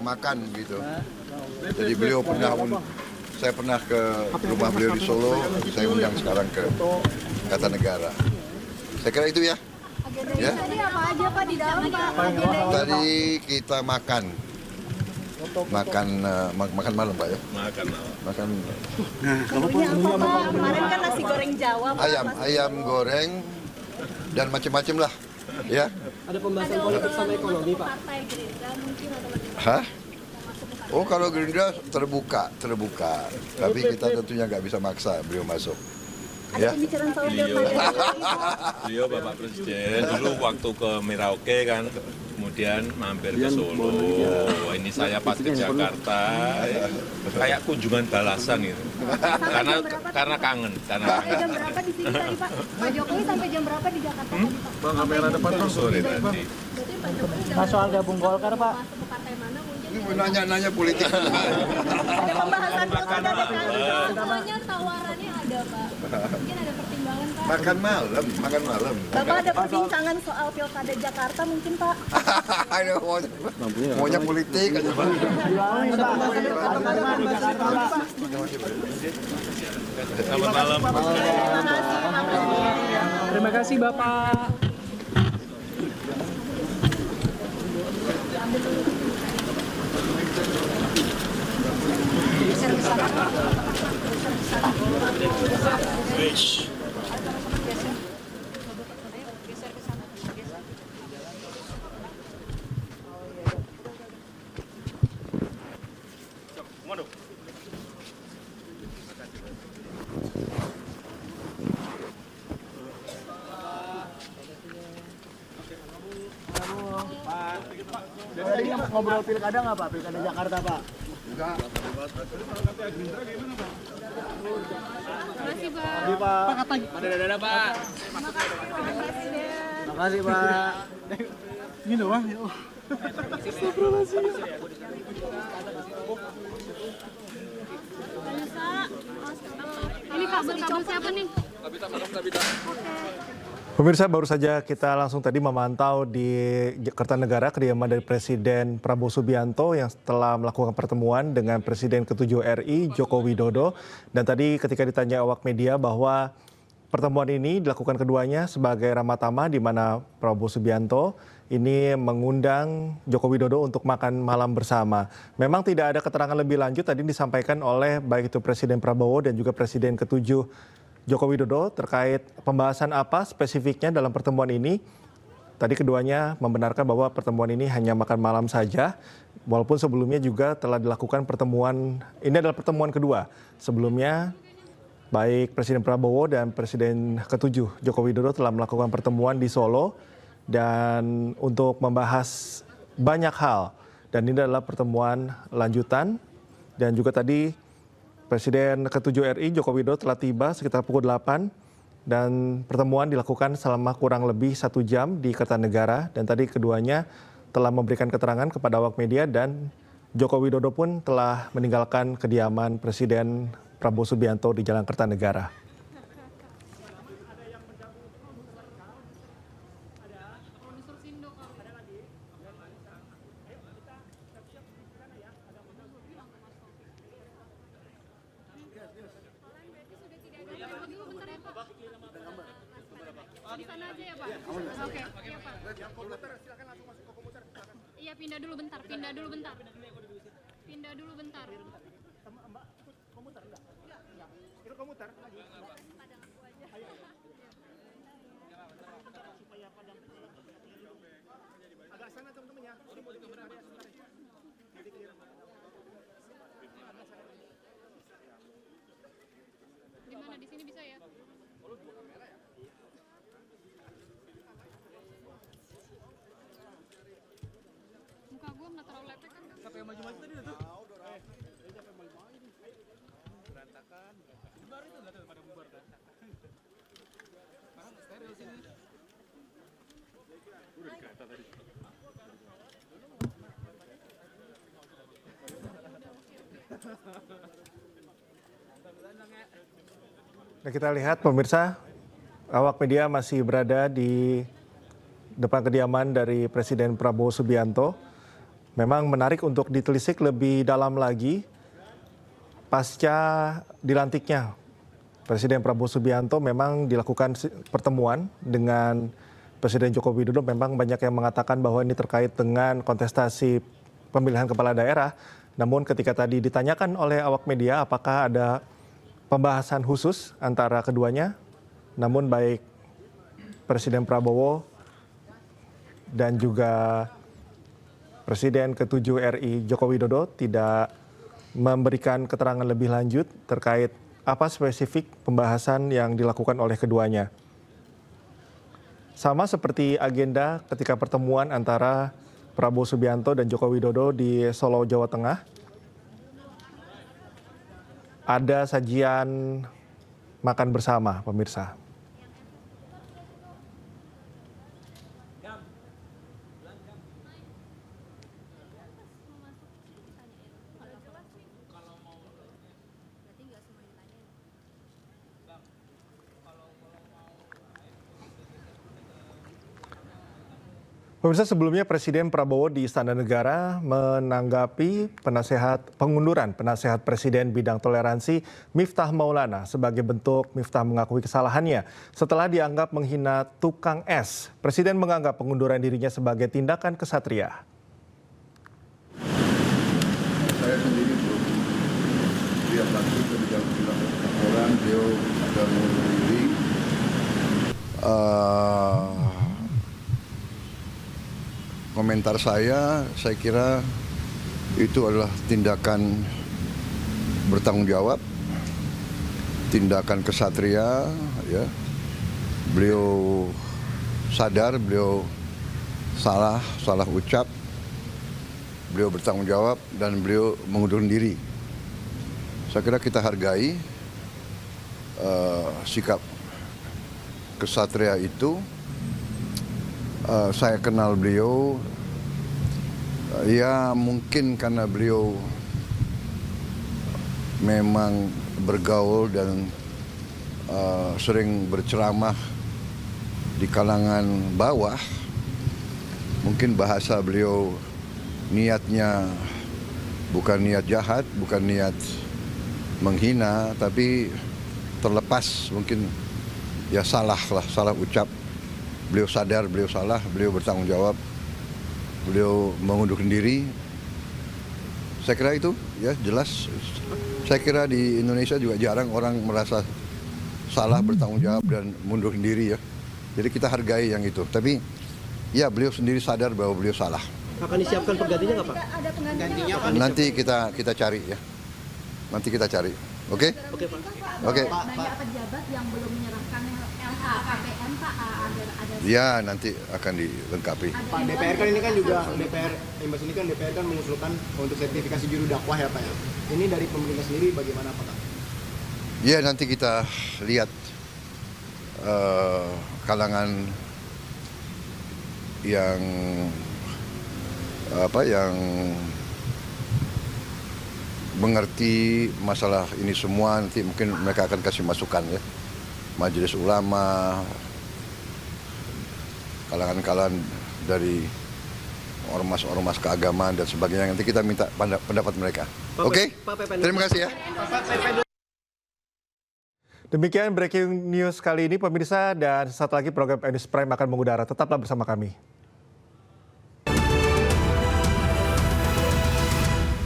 makan gitu. Jadi beliau saya pernah ke rumah beliau di Solo, saya undang sekarang ke Kartanegara. Saya kira itu ya. Ya. Tadi apa aja Pak di dalam Pak? Tadi kita makan malam Pak ya. Makan. Menunya apa Pak? Kemarin kan nasi goreng Jawa Pak. Ayam goreng dan macam-macam lah. Ya. Ada pembahasan politik sama ekonomi Pak? Partai Gerindra mungkin atau bagaimana? Hah? Oh kalau Gerindra terbuka. Tapi kita tentunya nggak bisa maksa beliau masuk. Ada Ya. pembicaraan soal pilkada. Beliau Bapak Presiden dulu waktu ke Merauke kan, kemudian mampir ke Solo. Ini saya pas ke Jakarta, kayak kunjungan balasan gitu. Karena kangen. Sampai jam berapa di sini tadi Pak? Pak Jokowi sampai jam berapa di Jakarta tadi Pak? Bang, kamera depan sore tadi. Berarti Pak Jokowi Pak soal gabung Golkar Pak? masuk ke partai mana mungkin? Ini nanya politik. Ada pembahasan pilkada kan? Semuanya tawarannya ada Pak. Mungkin ada pertimbangan Pak. makan malam. Bapak ada perbincangan soal pilkada Jakarta mungkin Pak? Aduh, maunya politik aja Pak. Selamat malam. Terima kasih Bapak. Jadi ngobrol pilkada nggak Pak? Pilkada Jakarta Pak? Makasih Pak. Terima Pak. Pak kata. Ada Pak. Terima kasih Pak. Gini Pak. Ini kabel siapa nih? Pemirsa, baru saja kita langsung tadi memantau di Kertanegara kediaman dari Presiden Prabowo Subianto yang telah melakukan pertemuan dengan Presiden ke-7 RI Joko Widodo. Dan tadi ketika ditanya awak media bahwa pertemuan ini dilakukan keduanya sebagai ramah tamah di mana Prabowo Subianto ini mengundang Joko Widodo untuk makan malam bersama. Memang tidak ada keterangan lebih lanjut tadi disampaikan oleh baik itu Presiden Prabowo dan juga Presiden ke-7 Joko Widodo terkait pembahasan apa spesifiknya dalam pertemuan ini. Tadi keduanya membenarkan bahwa pertemuan ini hanya makan malam saja, walaupun sebelumnya juga telah dilakukan pertemuan, ini adalah pertemuan kedua. Sebelumnya baik Presiden Prabowo dan Presiden ke-7 Joko Widodo telah melakukan pertemuan di Solo dan untuk membahas banyak hal. Dan ini adalah pertemuan lanjutan dan juga tadi Presiden ke-7 RI Joko Widodo telah tiba sekitar pukul 8 dan pertemuan dilakukan selama kurang lebih 1 jam di Kertanegara dan tadi keduanya telah memberikan keterangan kepada awak media dan Joko Widodo pun telah meninggalkan kediaman Presiden Prabowo Subianto di Jalan Kertanegara. Di sana aja ya Pak? Oke, iya Pak. Iya pindah dulu bentar. Pindah dulu bentar. Mbak, komuter enggak? Itu komuter lagi. Padangku aja. Supaya padang agak sana teman-teman ya. Di mana? Di sini bisa ya? Muka gue nggak terlalu lepek kan? Siapa yang maju-maju tadi tuh? Siapa yang maju-maju? Berantakan. Bubar itu enggak pada bubar kan? Sekarang steril sini. Udah kata tadi. Nah, kita lihat pemirsa, awak media masih berada di depan kediaman dari Presiden Prabowo Subianto. memang menarik untuk ditelisik lebih dalam lagi pasca dilantiknya Presiden Prabowo Subianto. Memang dilakukan pertemuan dengan Presiden Joko Widodo. Memang banyak yang mengatakan bahwa ini terkait dengan kontestasi pemilihan kepala daerah. Namun ketika tadi ditanyakan oleh awak media apakah ada pembahasan khusus antara keduanya, namun baik Presiden Prabowo dan juga Presiden ke-7 RI Joko Widodo tidak memberikan keterangan lebih lanjut terkait apa spesifik pembahasan yang dilakukan oleh keduanya. Sama seperti agenda ketika pertemuan antara Prabowo Subianto dan Joko Widodo di Solo, Jawa Tengah. Ada sajian makan bersama, pemirsa. Pemirsa, sebelumnya Presiden Prabowo di Istana Negara menanggapi pengunduran penasehat Presiden bidang toleransi Miftah Maulana sebagai bentuk Miftah mengakui kesalahannya setelah dianggap menghina tukang es. Presiden menganggap pengunduran dirinya sebagai tindakan kesatria. Saya sendiri belum lihat langsung ketika orang beliau akan mengundur diri. Komentar saya kira itu adalah tindakan bertanggung jawab, tindakan kesatria. Ya. Beliau sadar, beliau salah ucap, beliau bertanggung jawab dan beliau mengundurkan diri. Saya kira kita hargai sikap kesatria itu. Saya kenal beliau, ya mungkin karena beliau memang bergaul dan sering berceramah di kalangan bawah. Mungkin bahasa beliau niatnya bukan niat jahat, bukan niat menghina, tapi terlepas mungkin ya salah ucap. Beliau sadar, beliau salah, beliau bertanggung jawab, beliau mengundurkan diri. Saya kira itu ya jelas. Saya kira di Indonesia juga jarang orang merasa salah, bertanggung jawab dan mengundurkan diri ya. Jadi kita hargai yang itu. Tapi ya beliau sendiri sadar bahwa beliau salah. Akan disiapkan penggantinya nggak Pak? Ada penggantinya. Nanti kita cari ya. Nanti kita cari. Oke? Oke Pak. Oke. Banyak pejabat yang belum menyerahkan LHKPN Pak, ada Ya nanti akan dilengkapi. Pak, DPR kan ini kan juga Embas ini kan DPR kan mengusulkan untuk sertifikasi juru dakwah ya Pak ya. Ini dari pemerintah sendiri bagaimana Pak? Ya nanti kita lihat kalangan yang mengerti masalah ini semua, nanti mungkin mereka akan kasih masukan ya. Majelis Ulama, kalangan-kalangan dari ormas-ormas keagamaan dan sebagainya. Nanti kita minta pendapat mereka. Oke? Terima kasih ya. Demikian breaking news kali ini pemirsa, dan saat lagi program News Prime akan mengudara. Tetaplah bersama kami.